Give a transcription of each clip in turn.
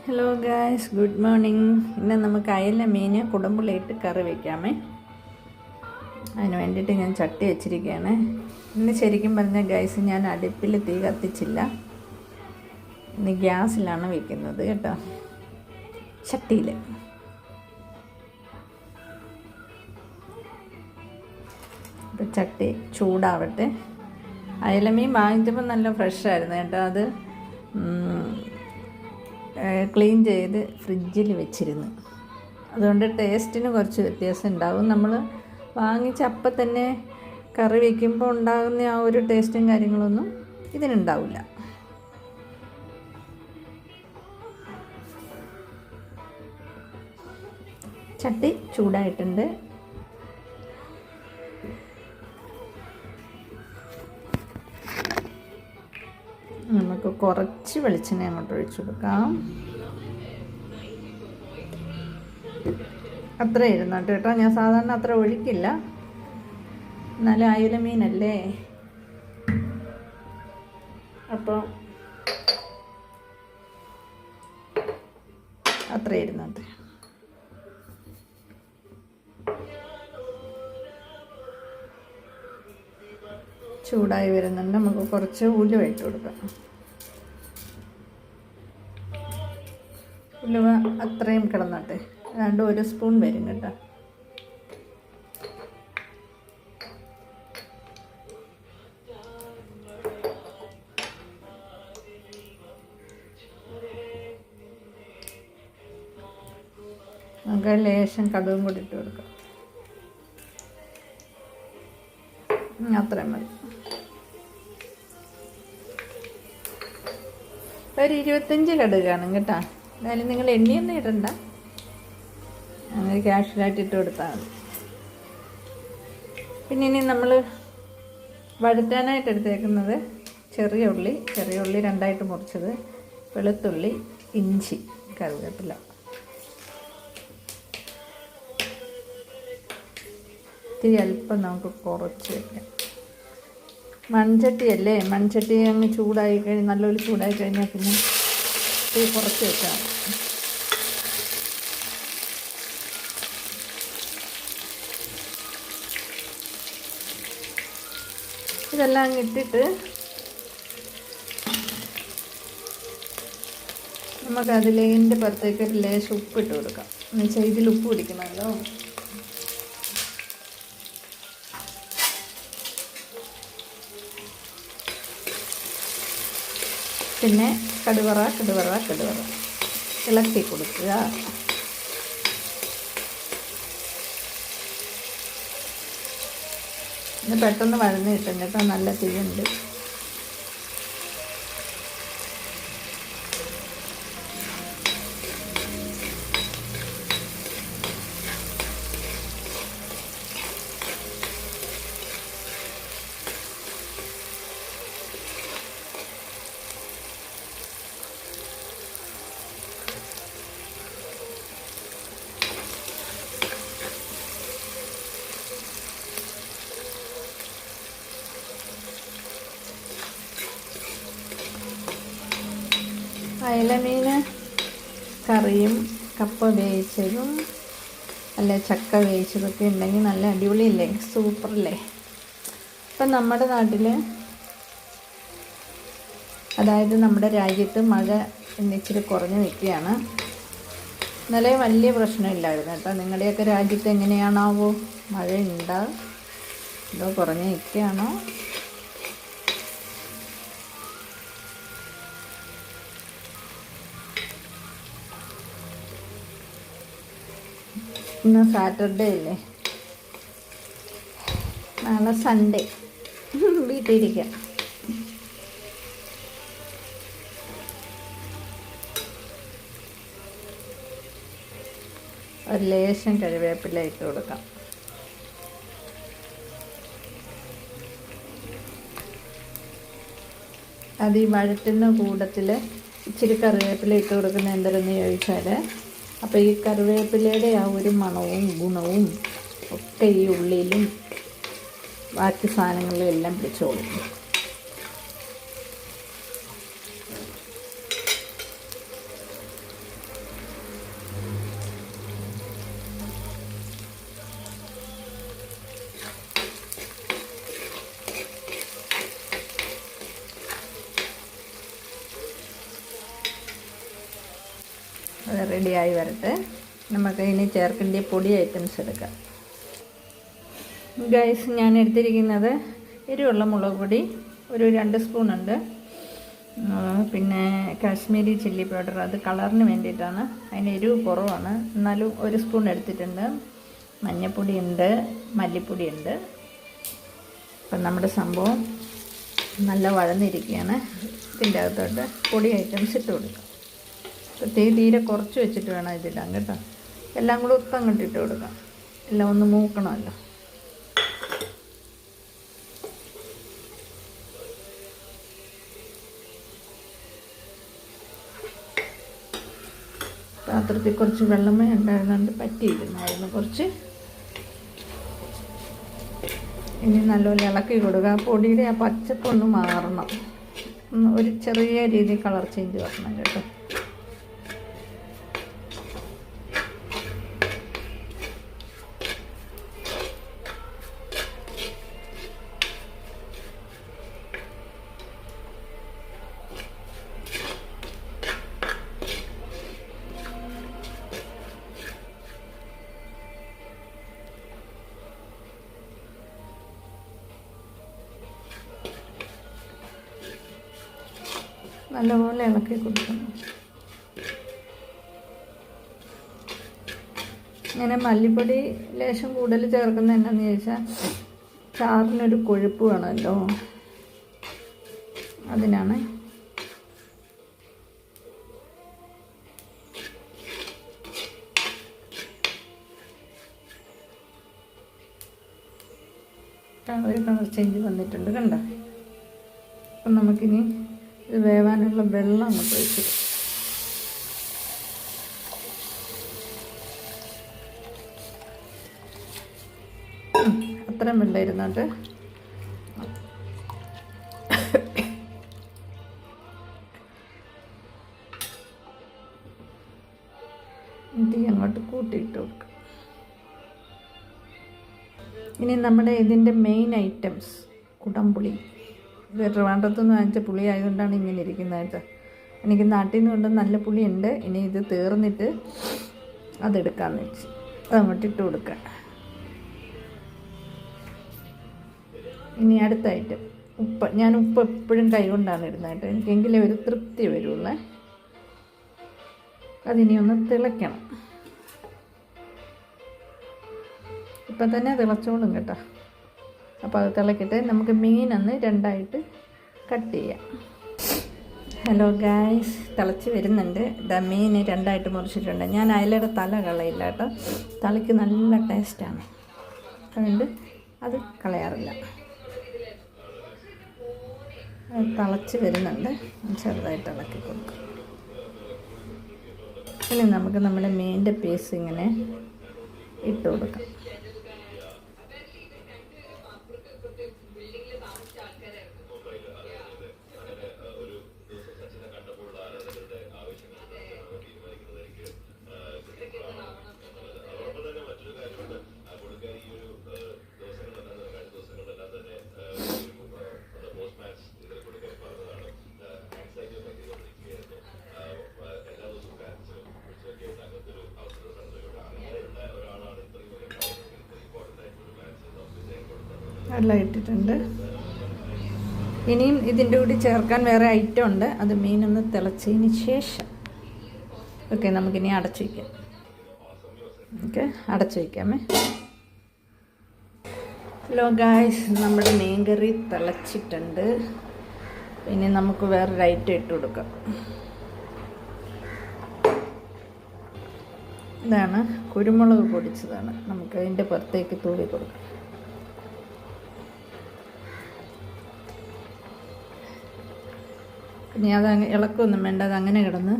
Hello guys, good morning. ഇന്ന് നമുക്ക് അയല മീൻ കുടമ്പുളിയിട്ട് കറി വയ്ക്കാമേ. അതിന് വേണ്ടിയിട്ട് ഞാൻ ചട്ടി വെച്ചിരിക്കുകയാണ്. ഇന്ന് ശരിക്കും പറഞ്ഞാൽ ഗായ്സ്, ഞാൻ അടുപ്പിൽ തീ കത്തിച്ചില്ല. ഇന്ന് ഗ്യാസിലാണ് വയ്ക്കുന്നത് കേട്ടോ, ചട്ടിയിൽ. അപ്പോൾ ചട്ടി ചൂടാവട്ടെ. അയലമീൻ വാങ്ങിച്ചപ്പോൾ നല്ല ഫ്രഷായിരുന്നു കേട്ടോ. അത് ക്ലീൻ ചെയ്ത് ഫ്രിഡ്ജിൽ വെച്ചിരുന്നു. അതുകൊണ്ട് ടേസ്റ്റിന് കുറച്ച് വ്യത്യാസം ഉണ്ടാകും. നമ്മൾ വാങ്ങിച്ച അപ്പം തന്നെ കറി വയ്ക്കുമ്പോൾ ഉണ്ടാകുന്ന ആ ഒരു ടേസ്റ്റും കാര്യങ്ങളൊന്നും ഇതിനുണ്ടാവില്ല. ചട്ടി ചൂടായിട്ടുണ്ട്. നമുക്ക് കുറച്ച് വെളിച്ചെണ്ണ അങ്ങോട്ട് ഒഴിച്ചു കൊടുക്കാം. അത്ര ഇരുന്നോട്ട് കേട്ടോ. ഞാൻ സാധാരണ അത്ര ഒഴിക്കില്ല, എന്നാലും അയല മീനല്ലേ, അപ്പോൾ അത്ര ഇരുന്നോട്ടെ. ചൂടായി വരുന്നുണ്ട്. നമുക്ക് കുറച്ച് ഉലുവ ഇട്ട് കൊടുക്കാം. ഉലുവ അത്രയും കിടന്നോട്ടെ. 1 സ്പൂൺ വരും കേട്ടോ. നമുക്ക് ലേശം കടുകും കൂടി ഇട്ട് കൊടുക്കാം. അത്രയും മതി. ഒരു 25 കടുക് കാണും കേട്ടോ. എന്നാലും നിങ്ങൾ എണ്ണയൊന്നും ഇടണ്ട, അങ്ങനെ ക്യാഷ്വലായിട്ട് ഇട്ട് കൊടുത്താൽ മതി. പിന്നെ ഇനി നമ്മൾ വഴറ്റാനായിട്ട് എടുത്തേക്കുന്നത് ചെറിയ ഉള്ളി 2ആയിട്ട് മുറിച്ചത്, വെളുത്തുള്ളി, ഇഞ്ചി, കറിവേപ്പില. ഇത്തിരി അല്പം നമുക്ക് കുറച്ച് വയ്ക്കാം. മൺചട്ടിയല്ലേ, മൺചട്ടി അങ്ങ് ചൂടായി കഴിഞ്ഞ് നല്ലൊരു ചൂടായി കഴിഞ്ഞാൽ പിന്നെ തീ കുറച്ച് വെക്കാം. ഇതെല്ലാം അങ്ങ് ഇട്ടിട്ട് നമുക്കതിലേൻ്റെ പുറത്തേക്ക് ഒരു ലേശം ഉപ്പിട്ട് കൊടുക്കാം. എന്നുവെച്ചാൽ ഇതിൽ ഉപ്പ് പിടിക്കണമല്ലോ. പിന്നെ കടുവറ ഇളക്കി കൊടുക്കുക. ഇത് പെട്ടെന്ന് വഴന്ന് കിട്ടും കേട്ടോ, നല്ല തീയുണ്ട്. അയല മീൻ കറിയും കപ്പ വേവിച്ചതും അല്ലെ ചക്ക വേവിച്ചതൊക്കെ ഉണ്ടെങ്കിൽ നല്ല അടിപൊളിയല്ലേ, സൂപ്പറല്ലേ. ഇപ്പം നമ്മുടെ നാട്ടിൽ, അതായത് നമ്മുടെ രാജ്യത്ത് മഴ ഇന്നിച്ചിരി കുറഞ്ഞു നിൽക്കുകയാണ്. ഇന്നലെ വലിയ പ്രശ്നമില്ലായിരുന്നു കേട്ടോ. നിങ്ങളുടെയൊക്കെ രാജ്യത്ത് എങ്ങനെയാണാവോ, മഴ ഉണ്ടോ അതോ കുറഞ്ഞു നിൽക്കുകയാണോ? ഇന്ന് സാറ്റർഡേ അല്ലേ, നാളെ സൺഡേ, വീട്ടിലിരിക്കാം. ഒരു ലേശം കറിവേപ്പില ഇട്ട് കൊടുക്കാം. അത് ഈ വഴറ്റുന്ന കൂട്ടത്തിൽ ഇച്ചിരി കറിവേപ്പില ഇട്ട് കൊടുക്കുന്ന എന്തെന്ന് ചോദിച്ചാൽ, അപ്പോൾ ഈ കറിവേപ്പിലയുടെ ആ ഒരു മണവും ഗുണവും ഒക്കെ ഈ ഉള്ളിയിലും ബാക്കി സാധനങ്ങളിലും എല്ലാം പിടിച്ചോളും. അത് റെഡിയായി വരട്ടെ. നമുക്ക് ഇനി ചേർക്കേണ്ട പൊടി ഐറ്റംസ് എടുക്കാം. ഗൈസ്, ഞാൻ എടുത്തിരിക്കുന്നത് എരിവുള്ള മുളക് പൊടി ഒരു 2 സ്പൂണുണ്ട്. പിന്നെ കാശ്മീരി ചില്ലി പൗഡർ, അത് കളറിന് വേണ്ടിയിട്ടാണ്, അതിന് എരിവ് കുറവാണ്, എന്നാലും 1 സ്പൂൺ എടുത്തിട്ടുണ്ട്. മഞ്ഞൾപ്പൊടിയുണ്ട്, മല്ലിപ്പൊടിയുണ്ട്. അപ്പം നമ്മുടെ സംഭവം നല്ല വഴന്നിരിക്കുകയാണ്. ഇതിൻ്റെ അകത്തോട്ട് പൊടി ഐറ്റംസ് ഇട്ട് കൊടുക്കാം. അപ്പോൾ തീരെ കുറച്ച് വെച്ചിട്ട് വേണം ഇതിടാൻ കേട്ടോ. എല്ലാം കൂടെ ഒത്തങ്ങോട്ട് ഇട്ട് കൊടുക്കാം, എല്ലാം ഒന്ന് മൂക്കണമല്ലോ. പാത്രത്തിൽ കുറച്ച് വെള്ളമേ ഉണ്ടായിരുന്നുകൊണ്ട് പറ്റിയിരുന്നായിരുന്നു കുറച്ച്. ഇനി നല്ലപോലെ ഇളക്കി കൊടുക്കുക. പൊടിയുടെ ആ പച്ചപ്പൊന്ന് മാറണം, ഒരു ചെറിയ രീതിയിൽ കളർ ചേഞ്ച് വരണം കേട്ടോ. നല്ലപോലെ ഇളക്കി കൊടുക്കണം. ഇങ്ങനെ മല്ലിപ്പൊടി ലേശം കൂടുതൽ ചേർക്കുന്നത് എന്നാന്ന് ചോദിച്ചാൽ ചാറിനൊരു കൊഴുപ്പ് വേണമല്ലോ, അതിനാണ്. ഒരു കളർ ചേഞ്ച് വന്നിട്ടുണ്ട് കണ്ടോ. അപ്പം നമുക്കിനി ഇത് വേവാനുള്ള വെള്ളം അങ്ങോട്ട് ഒഴിച്ചു. അത്രയും വെള്ളം ഇരുന്നോട്ട് തീ അങ്ങോട്ട് കൂട്ടിയിട്ട് കൊടുക്കുക. ഇനി നമ്മുടെ ഇതിൻ്റെ മെയിൻ ഐറ്റംസ് കുടംപുളി. ഇത് ട്രിവാൻഡ്രത്തുനിന്ന് വാങ്ങിച്ച പുളി ആയതുകൊണ്ടാണ് ഇങ്ങനെ ഇരിക്കുന്നത്. എനിക്ക് നാട്ടിൽ നിന്ന് കൊണ്ട് നല്ല പുളിയുണ്ട്. ഇനി ഇത് തീർന്നിട്ട് അതെടുക്കാമെന്ന് വെച്ച് അതങ്ങോട്ട് ഇട്ട് കൊടുക്കുക. ഇനി അടുത്ത ഐറ്റം ഉപ്പ്. ഞാൻ ഉപ്പ് എപ്പോഴും കൈ കൊണ്ടാണ് ഇടുന്നത് കേട്ടോ, എനിക്കെങ്കിലേ ഒരു തൃപ്തി വരുള്ളൂ. അതിനി ഒന്ന് തിളയ്ക്കണം. ഇപ്പം തന്നെ തിളച്ചോളും കേട്ടോ. അപ്പോൾ അത് തിളക്കിയിട്ട് നമുക്ക് മീനൊന്ന് 2ആയിട്ട് കട്ട് ചെയ്യാം. ഹലോ ഗായ്സ്, തിളച്ച് വരുന്നുണ്ട്. ഇതാ മീൻ 2ആയിട്ട് മുറിച്ചിട്ടുണ്ട്. ഞാൻ അയലയുടെ തല കളയില്ല കേട്ടോ, തലയ്ക്ക് നല്ല ടേസ്റ്റാണ്, അതുകൊണ്ട് അത് കളയാറില്ല. തിളച്ച് വരുന്നുണ്ട്, ചെറുതായിട്ട് ഇളക്കി കൊടുക്കും. ഇനി നമുക്ക് നമ്മുടെ മീനിൻ്റെ പീസ് ഇങ്ങനെ ഇട്ട് കൊടുക്കാം. എല്ലാം ഇട്ടിട്ടുണ്ട്. ഇനിയും ഇതിൻ്റെ കൂടി ചേർക്കാൻ വേറെ ഐറ്റം ഉണ്ട്, അത് മീനൊന്ന് തിളച്ചതിന് ശേഷം. ഓക്കെ, നമുക്കിനി അടച്ചു വയ്ക്കാം. ഓക്കെ, അടച്ചു വയ്ക്കാമേ. ഹലോ ഗായ്സ്, നമ്മുടെ മീൻ കറി തിളച്ചിട്ടുണ്ട്. ഇനി നമുക്ക് വേറൊരു ഐറ്റം ഇട്ട് കൊടുക്കാം. ഇതാണ് കുരുമുളക് പൊടിച്ചതാണ്, നമുക്ക് അതിൻ്റെ പുറത്തേക്ക് തൂവി കൊടുക്കാം. ഇനി അത് ഇളക്കൊന്നും വേണ്ട, അത് അങ്ങനെ കിടന്ന്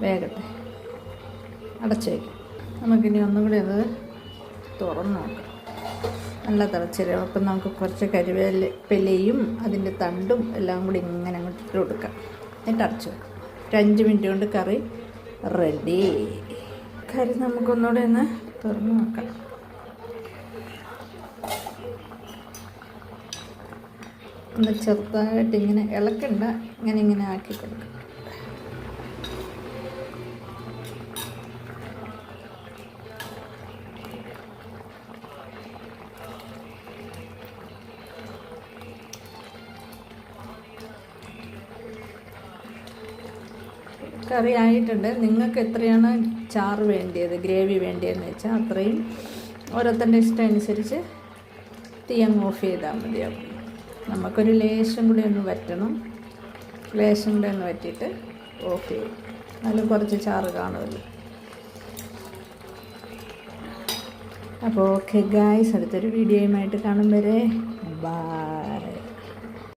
വേഗട്ടെ. അടച്ചു വയ്ക്കും. നമുക്കിനി ഒന്നും കൂടി അത് തുറന്ന് നോക്കാം. നല്ല തിളച്ചില്ല. അപ്പം നമുക്ക് കുറച്ച് കരിവേപ്പിലയും അതിൻ്റെ തണ്ടും എല്ലാം കൂടി ഇങ്ങനെ അങ്ങോട്ട് ഇട്ട് കൊടുക്കാം. എന്നിട്ട് അടച്ചു വെക്കാം. ഒരു 5 മിനിറ്റ് കൊണ്ട് കറി റെഡി. കറി നമുക്കൊന്നുകൂടെ ഒന്ന് തുറന്ന് നോക്കാം. ഒന്ന് ചെറുതായിട്ട് ഇങ്ങനെ ഇളക്കണ്ട, ഇങ്ങനെ ആക്കി കൊടുക്കാം. കറി ആയിട്ടുണ്ട്. നിങ്ങൾക്ക് എത്രയാണ് ചാറ് വേണ്ടിയത്, ഗ്രേവി വേണ്ടിയതെന്ന് വെച്ചാൽ അത്രയും ഓരോരുത്തരുടെ ഇഷ്ടം അനുസരിച്ച് തീ അങ്ങ് ഓഫ് ചെയ്താൽ മതിയാവും. നമുക്കൊരു ലേശം കൂടി ഒന്ന് വറ്റണം. ലേശം കൂടി ഒന്ന് വറ്റിയിട്ട് ഓഫ് ചെയ്യും. അതിൽ കുറച്ച് ചാറ് കാണുമല്ലോ. അപ്പോൾ ഓക്കെ ഗായ്സ്, അടുത്തൊരു വീഡിയോയുമായിട്ട് കാണും വരെ ബൈ.